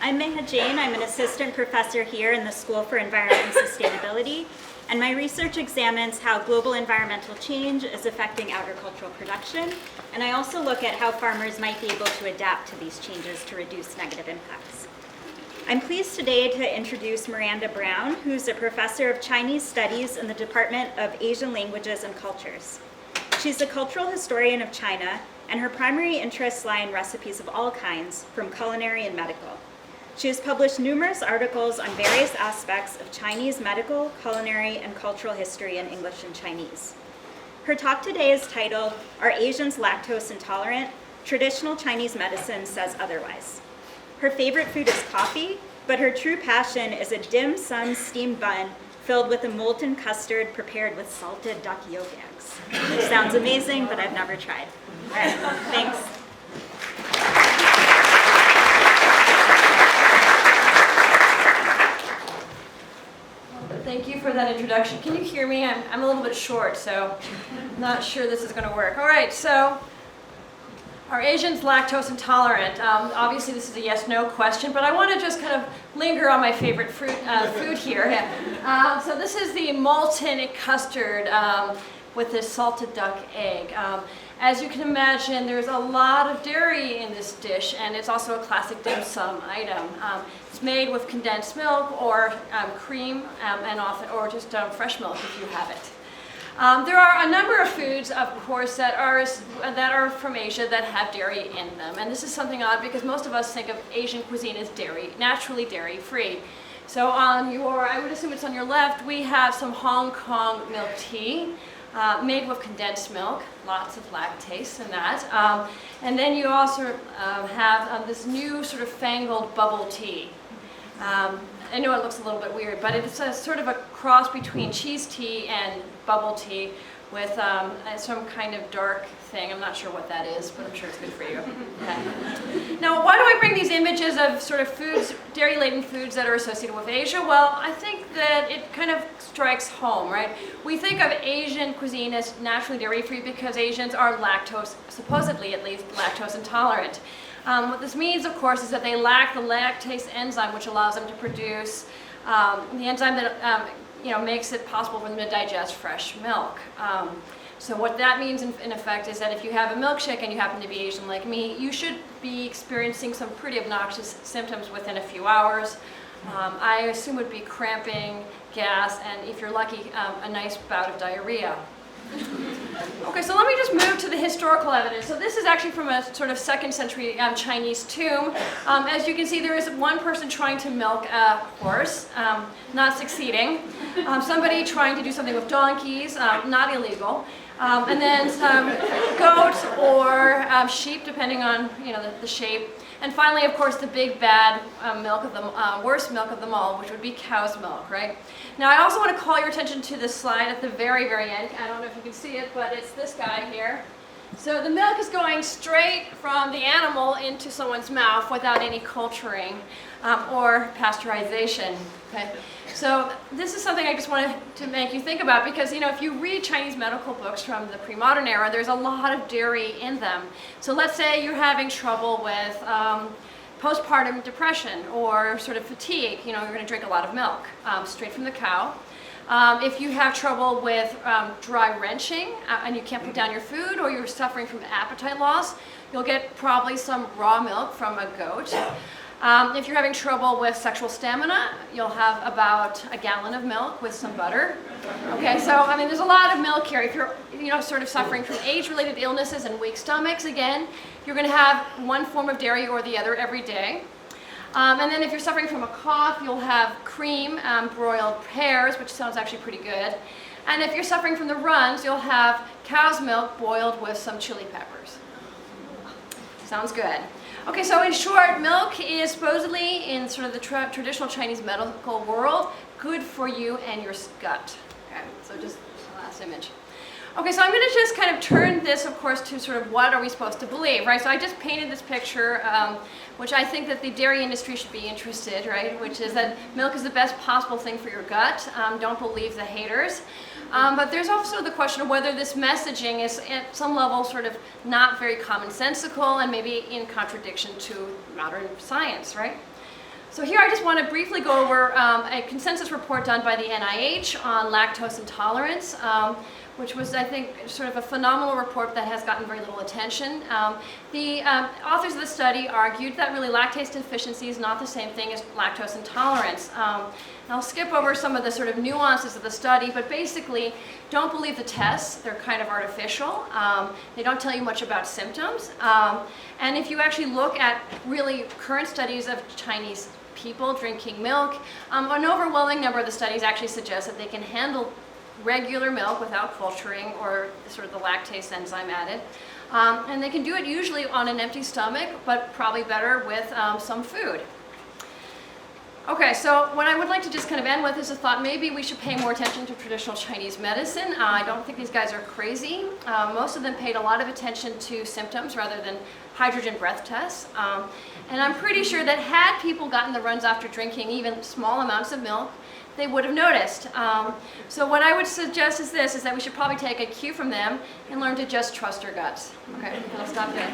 I'm Meha Jain. I'm an assistant professor here in the School for Environment and Sustainability, and my research examines how global environmental change is affecting agricultural production, and I also look at how farmers might be able to adapt to these changes to reduce negative impacts. I'm pleased today to introduce Miranda Brown, who's a professor of Chinese Studies in the Department of Asian Languages and Cultures. She's a cultural historian of China, and her primary interests lie in recipes of all kinds, from culinary and medical. She has published numerous articles on various aspects of Chinese medical, culinary, and cultural history in English and Chinese. Her talk today is titled, "Are Asians Lactose Intolerant? Traditional Chinese Medicine Says Otherwise." Her favorite food is coffee, but her true passion is a dim sum steamed bun filled with a molten custard prepared with salted duck yolk eggs. Which sounds amazing, but I've never tried. All right, thanks. Thank you for that introduction. Can you hear me? I'm a little bit short, so I'm not sure this is going to work. All right, so are Asians lactose intolerant? Obviously, this is a yes/no question, but I want to just kind of linger on my favorite food here. So this is the molten custard with this salted duck egg. As you can imagine, there's a lot of dairy in this dish, and it's also a classic dim sum item. It's made with condensed milk or cream, and often, or just fresh milk if you have it. There are a number of foods, of course, that are from Asia that have dairy in them, and this is something odd because most of us think of Asian cuisine as naturally dairy-free. So on your, I would assume it's on your left, we have some Hong Kong milk tea. Made with condensed milk, lots of lactase in that. And then you also have this new sort of fangled bubble tea. I know it looks a little bit weird, but it's a sort of a cross between cheese tea and bubble tea with some kind of dark thing. I'm not sure what that is, but I'm sure it's good for you. Okay. Now, why do I bring these images of sort of foods, dairy-laden foods that are associated with Asia? Well, I think that it kind of strikes home, right? We think of Asian cuisine as naturally dairy-free because Asians are lactose, supposedly at least, lactose intolerant. What this means, of course, is that they lack the lactase enzyme, which allows them to produce the enzyme that makes it possible for them to digest fresh milk. So what that means in effect is that if you have a milkshake and you happen to be Asian like me, you should be experiencing some pretty obnoxious symptoms within a few hours. I assume would be cramping, gas, and if you're lucky, a nice bout of diarrhea. Okay, so let me just move to the historical evidence. So this is actually from a sort of 2nd century Chinese tomb. As you can see, there is one person trying to milk a horse, not succeeding. Somebody trying to do something with donkeys, not illegal. And then some goats or sheep, depending on the shape. And finally, of course, the big bad milk of them, worst milk of them all, which would be cow's milk, right? Now, I also want to call your attention to this slide at the very, very end. I don't know if you can see it, but it's this guy here. So the milk is going straight from the animal into someone's mouth without any culturing or pasteurization. Okay? So this is something I just wanted to make you think about because, if you read Chinese medical books from the pre-modern era, there's a lot of dairy in them. So let's say you're having trouble with postpartum depression or sort of fatigue, you're going to drink a lot of milk straight from the cow. If you have trouble with dry wrenching and you can't put down your food or you're suffering from appetite loss, you'll get probably some raw milk from a goat. If you're having trouble with sexual stamina, you'll have about a gallon of milk with some butter. Okay, so there's a lot of milk here. If you're sort of suffering from age-related illnesses and weak stomachs, again, you're going to have one form of dairy or the other every day. And then if you're suffering from a cough, you'll have cream, broiled pears, which sounds actually pretty good. And if you're suffering from the runs, you'll have cow's milk boiled with some chili peppers. Sounds good. Okay, so in short, milk is supposedly, in sort of the traditional Chinese medical world, good for you and your gut. Okay, so just the last image. Okay, so I'm going to just kind of turn this, of course, to sort of what are we supposed to believe, right? So I just painted this picture, which I think that the dairy industry should be interested, right? Which is that milk is the best possible thing for your gut. Don't believe the haters. But there's also the question of whether this messaging is at some level sort of not very commonsensical and maybe in contradiction to modern science, right? So here I just want to briefly go over a consensus report done by the NIH on lactose intolerance, which was, I think, sort of a phenomenal report that has gotten very little attention. The authors of the study argued that really lactase deficiency is not the same thing as lactose intolerance. I'll skip over some of the sort of nuances of the study, but basically, don't believe the tests. They're kind of artificial. They don't tell you much about symptoms. And if you actually look at really current studies of Chinese people drinking milk, an overwhelming number of the studies actually suggest that they can handle regular milk without culturing or sort of the lactase enzyme added. And they can do it usually on an empty stomach, but probably better with some food. Okay, so what I would like to just kind of end with is a thought, maybe we should pay more attention to traditional Chinese medicine. I don't think these guys are crazy. Most of them paid a lot of attention to symptoms rather than hydrogen breath tests. And I'm pretty sure that had people gotten the runs after drinking even small amounts of milk, they would have noticed. So what I would suggest is this, is that we should probably take a cue from them and learn to just trust our guts. Okay, I'll stop there.